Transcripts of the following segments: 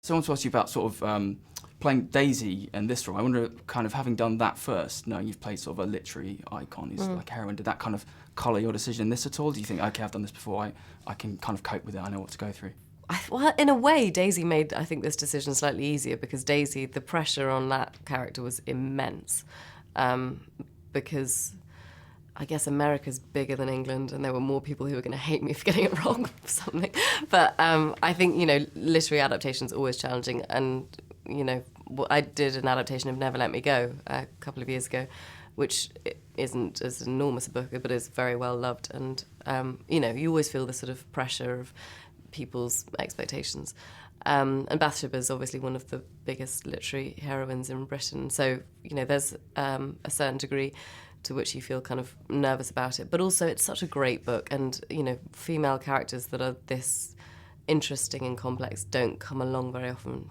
So I want to ask you about sort of playing Daisy in this role. I wonder, kind of having done that first, knowing you've played sort of a literary icon who's like a heroine, did that kind of colour your decision in this at all? Do you think, okay, I've done this before, I can kind of cope with it, I know what to go through? Well, in a way, Daisy made, I think, this decision slightly easier, because Daisy, the pressure on that character was immense. Because I guess America's bigger than England, and there were more people who were going to hate me for getting it wrong or something. But I think, literary adaptation's always challenging. And, I did an adaptation of Never Let Me Go a couple of years ago, which isn't as enormous a book, but is very well loved. And, you always feel the sort of pressure of people's expectations. And Bathsheba's obviously one of the biggest literary heroines in Britain. So, there's a certain degree to which you feel kind of nervous about it. But also it's such a great book, and, female characters that are this interesting and complex don't come along very often.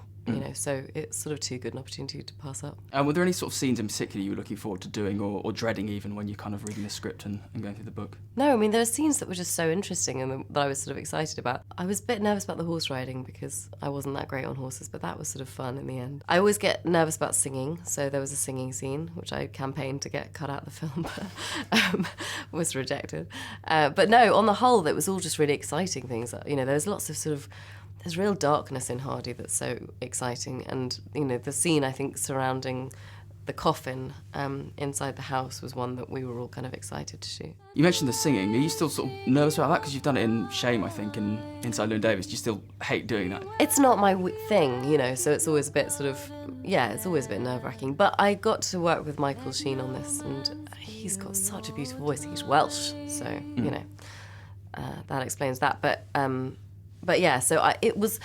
So it's sort of too good an opportunity to pass up. Were there any sort of scenes in particular you were looking forward to doing or dreading even when you're kind of reading the script and going through the book? No, I mean, there are scenes that were just so interesting and that I was sort of excited about. I was a bit nervous about the horse riding because I wasn't that great on horses, but that was sort of fun in the end. I always get nervous about singing, so there was a singing scene, which I campaigned to get cut out of the film, but was rejected. But no, on the whole, it was all just really exciting things. There was lots of sort of... There's real darkness in Hardy that's so exciting, and the scene, I think, surrounding the coffin inside the house was one that we were all kind of excited to shoot. You mentioned the singing. Are you still sort of nervous about that? Because you've done it in Shame, I think, and Inside Llewyn Davis. Do you still hate doing that? It's not my thing, so it's always a bit sort of, it's always a bit nerve-wracking. But I got to work with Michael Sheen on this, and he's got such a beautiful voice. He's Welsh, so, that explains that. But yeah, so it was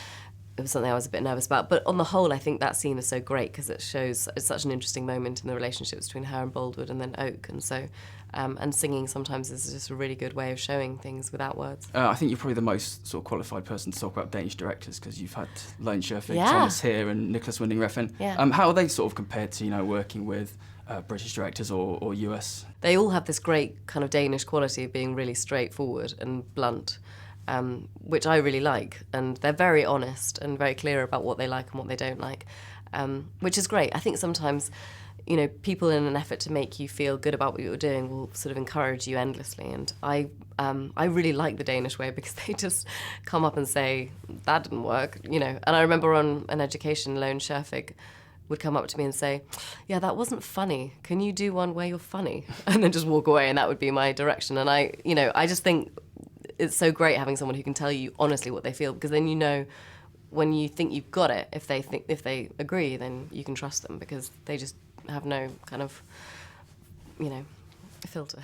something I was a bit nervous about. But on the whole, I think that scene is so great because it shows it's such an interesting moment in the relationships between her and Boldwood and then Oak. And so, and singing sometimes is just a really good way of showing things without words. I think you're probably the most sort of qualified person to talk about Danish directors because you've had Lone Scherfig, Yeah. Thomas Here and Nicholas Winding Refn. Yeah. How are they sort of compared to, working with British directors or US? They all have this great kind of Danish quality of being really straightforward and blunt. Which I really like, and they're very honest and very clear about what they like and what they don't like, which is great. I think sometimes, people in an effort to make you feel good about what you're doing will sort of encourage you endlessly, and I really like the Danish way because they just come up and say, that didn't work, And I remember on An Education, Lone Scherfig would come up to me and say, yeah, that wasn't funny. Can you do one where you're funny? And then just walk away, and that would be my direction. And I just think it's so great having someone who can tell you honestly what they feel, because then when you think you've got it, if they agree, then you can trust them because they just have no kind of, filter.